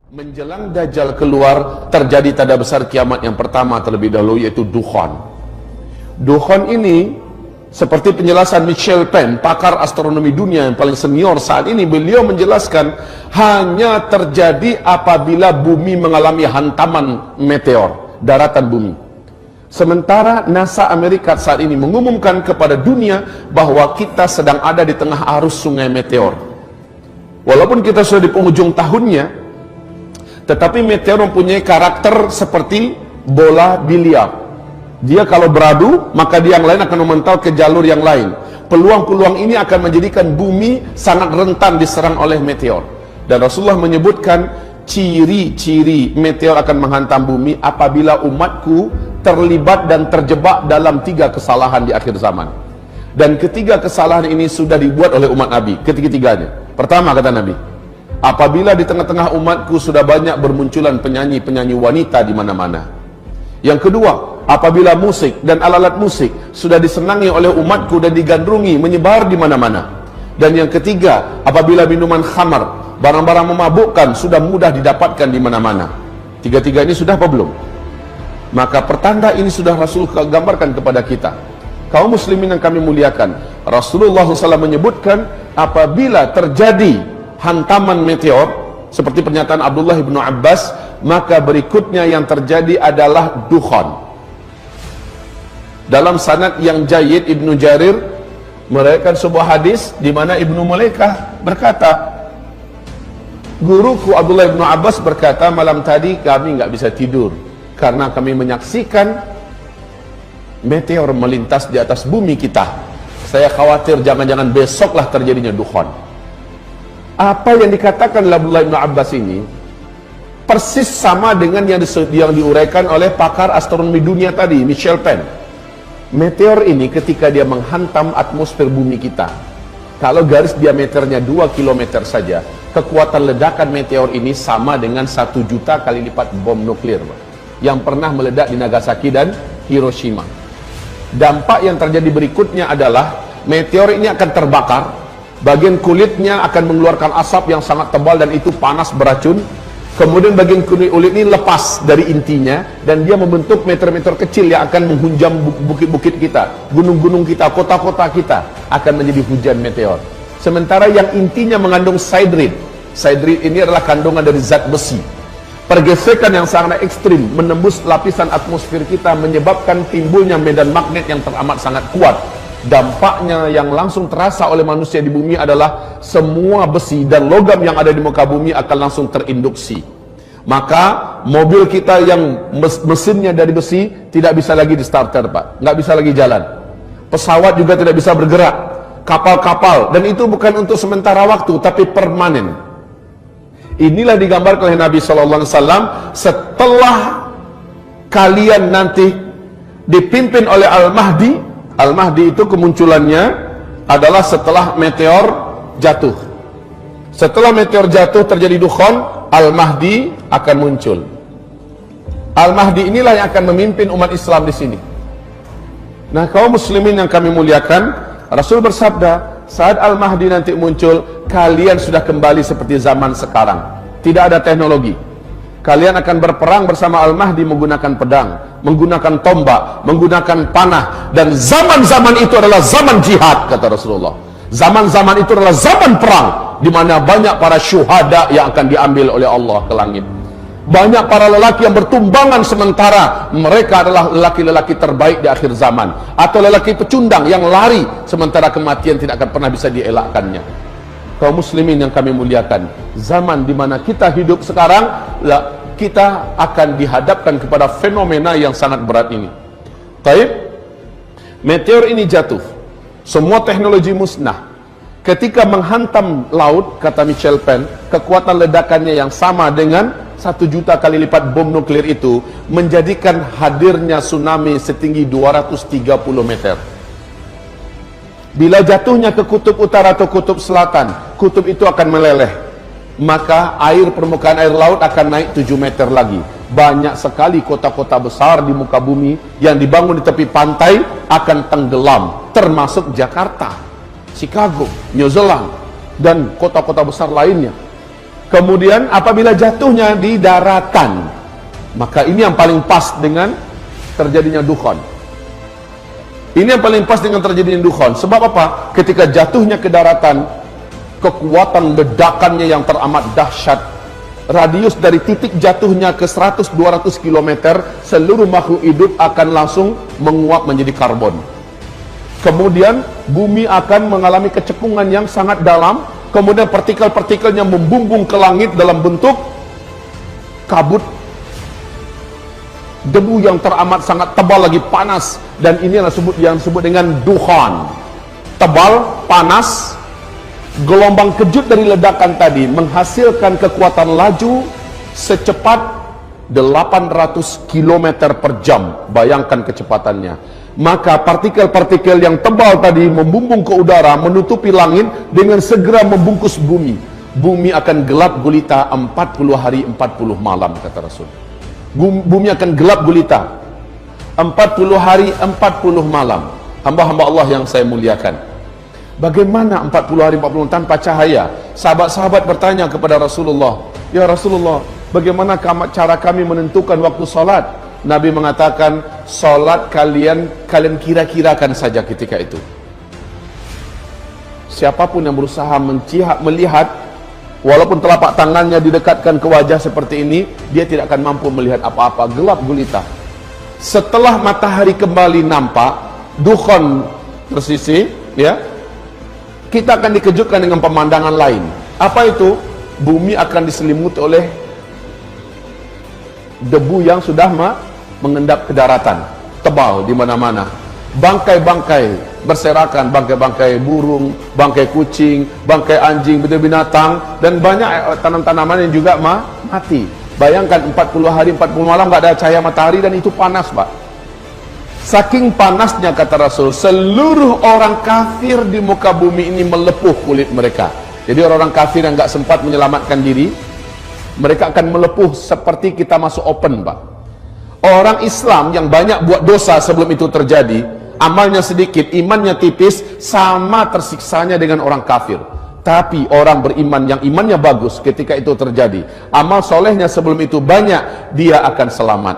Menjelang Dajjal keluar, terjadi tanda besar kiamat yang pertama terlebih dahulu, yaitu Dukhan. Dukhan ini, seperti penjelasan Michel Penn, pakar astronomi dunia yang paling senior saat ini, beliau menjelaskan hanya terjadi apabila bumi mengalami hantaman meteor, daratan bumi. Sementara NASA Amerika saat ini mengumumkan kepada dunia bahwa kita sedang ada di tengah arus sungai meteor. Walaupun kita sudah di penghujung tahunnya, tetapi meteor mempunyai karakter seperti bola biliar. Dia kalau beradu, maka dia yang lain akan memantau ke jalur yang lain. Peluang-peluang ini akan menjadikan bumi sangat rentan diserang oleh meteor. Dan Rasulullah menyebutkan ciri-ciri meteor akan menghantam bumi apabila umatku terlibat dan terjebak dalam 3 kesalahan di akhir zaman. Dan ketiga kesalahan ini sudah dibuat oleh umat Nabi, ketiga-tiganya. Pertama, kata Nabi, apabila di tengah-tengah umatku sudah banyak bermunculan penyanyi-penyanyi wanita di mana-mana. Yang kedua, apabila musik dan alat-alat musik sudah disenangi oleh umatku dan digandrungi menyebar di mana-mana. Dan yang ketiga, apabila minuman khamar, barang-barang memabukkan sudah mudah didapatkan di mana-mana. Tiga-tiga ini sudah apa belum? Maka pertanda ini sudah Rasul gambarkan kepada kita. Kaum muslimin yang kami muliakan, Rasulullah SAW menyebutkan apabila terjadi hantaman meteor seperti pernyataan Abdullah bin Abbas, maka berikutnya yang terjadi adalah Dukhan. Dalam sanad yang jayyid, Ibnu Jarir meriwayatkan sebuah hadis di mana Ibnu Mulaikah berkata, guruku Abdullah bin Abbas berkata, malam tadi kami nggak bisa tidur karena kami menyaksikan meteor melintas di atas bumi kita. Saya khawatir jangan-jangan besoklah terjadinya Dukhan. Apa yang dikatakan oleh Abdullah bin Abbas ini persis sama dengan yang diuraikan oleh pakar astronomi dunia tadi, Michel Penn. Meteor ini ketika dia menghantam atmosfer bumi kita, kalau garis diameternya 2 km saja, kekuatan ledakan meteor ini sama dengan 1 juta kali lipat bom nuklir yang pernah meledak di Nagasaki dan Hiroshima. Dampak yang terjadi berikutnya adalah meteor ini akan terbakar. Bagian kulitnya akan mengeluarkan asap yang sangat tebal dan itu panas beracun. Kemudian bagian kulit ini lepas dari intinya dan dia membentuk meteor-meteor kecil yang akan menghunjam bukit-bukit kita, gunung-gunung kita, kota-kota kita akan menjadi hujan meteor. Sementara yang intinya mengandung sidrid. Sidrid ini adalah kandungan dari zat besi. Pergesekan yang sangat ekstrim menembus lapisan atmosfer kita menyebabkan timbulnya medan magnet yang teramat sangat kuat. Dampaknya yang langsung terasa oleh manusia di bumi adalah semua besi dan logam yang ada di muka bumi akan langsung terinduksi. Maka mobil kita yang mesinnya dari besi tidak bisa lagi di starter, Pak, nggak bisa lagi jalan. Pesawat juga tidak bisa bergerak, kapal-kapal, dan itu bukan untuk sementara waktu tapi permanen. Inilah digambarkan oleh Nabi SAW setelah kalian nanti dipimpin oleh Al-Mahdi. Al-Mahdi itu kemunculannya adalah setelah meteor jatuh. Setelah meteor jatuh terjadi Dukhan, Al-Mahdi akan muncul. Al-Mahdi inilah yang akan memimpin umat Islam di sini. Nah, kaum muslimin yang kami muliakan, Rasul bersabda, saat Al-Mahdi nanti muncul, kalian sudah kembali seperti zaman sekarang. Tidak ada teknologi. Kalian akan berperang bersama Al-Mahdi menggunakan pedang, menggunakan tombak, menggunakan panah. Dan zaman-zaman itu adalah zaman jihad, kata Rasulullah. Zaman-zaman itu adalah zaman perang, di mana banyak para syuhada yang akan diambil oleh Allah ke langit. Banyak para lelaki yang bertumbangan sementara mereka adalah lelaki-lelaki terbaik di akhir zaman. Atau lelaki pecundang yang lari sementara kematian tidak akan pernah bisa dielakkannya. Kaum muslimin yang kami muliakan, zaman di mana kita hidup sekarang, kita akan dihadapkan kepada fenomena yang sangat berat ini. Taib, meteor ini jatuh, semua teknologi musnah. Ketika menghantam laut, kata Michel Penn, kekuatan ledakannya yang sama dengan 1 juta kali lipat bom nuklir itu menjadikan hadirnya tsunami setinggi 230 meter. Bila jatuhnya ke kutub utara atau kutub selatan, kutub itu akan meleleh. Maka permukaan air laut akan naik 7 meter lagi. Banyak sekali kota-kota besar di muka bumi yang dibangun di tepi pantai akan tenggelam, termasuk Jakarta, Chicago, New Zealand, dan kota-kota besar lainnya. Kemudian apabila jatuhnya di daratan, maka ini yang paling pas dengan terjadinya dukhon. Ini yang paling pas dengan terjadinya dukhon. Sebab apa? Ketika jatuhnya ke daratan, kekuatan ledakannya yang teramat dahsyat. Radius dari titik jatuhnya ke 100-200 km, seluruh makhluk hidup akan langsung menguap menjadi karbon. Kemudian bumi akan mengalami kecekungan yang sangat dalam. Kemudian partikel-partikelnya membumbung ke langit dalam bentuk kabut debu yang teramat sangat tebal lagi panas, dan ini yang disebut dengan dukhan. Tebal, panas, gelombang kejut dari ledakan tadi menghasilkan kekuatan laju secepat 800 km per jam. Bayangkan kecepatannya. Maka partikel-partikel yang tebal tadi membumbung ke udara, menutupi langit dengan segera membungkus bumi. Bumi akan gelap gulita 40 hari 40 malam, kata Rasul. Bumi akan gelap gulita 40 hari 40 malam. Hamba-hamba Allah yang saya muliakan, bagaimana 40 hari 40 malam tanpa cahaya? Sahabat-sahabat bertanya kepada Rasulullah, ya Rasulullah, bagaimana cara kami menentukan waktu salat? Nabi mengatakan, salat kalian kira-kirakan saja ketika itu. Siapapun yang berusaha melihat, walaupun telapak tangannya didekatkan ke wajah seperti ini, dia tidak akan mampu melihat apa-apa, gelap gulita. Setelah matahari kembali nampak, dukhon tersisih, ya, kita akan dikejutkan dengan pemandangan lain. Apa itu? Bumi akan diselimuti oleh debu yang sudah mengendap ke daratan, tebal di mana-mana. Bangkai-bangkai berserakan, bangkai-bangkai burung, bangkai kucing, bangkai anjing, binatang, dan banyak tanam-tanaman yang juga mati. Bayangkan 40 hari 40 malam nggak ada cahaya matahari, dan itu panas, Pak. Saking panasnya, kata Rasul, seluruh orang kafir di muka bumi ini melepuh kulit mereka. Jadi orang-orang kafir yang nggak sempat menyelamatkan diri, mereka akan melepuh seperti kita masuk open, Pak. Orang Islam yang banyak buat dosa sebelum itu terjadi, amalnya sedikit, imannya tipis, sama tersiksanya dengan orang kafir. Tapi orang beriman yang imannya bagus, ketika itu terjadi, amal solehnya sebelum itu banyak, dia akan selamat.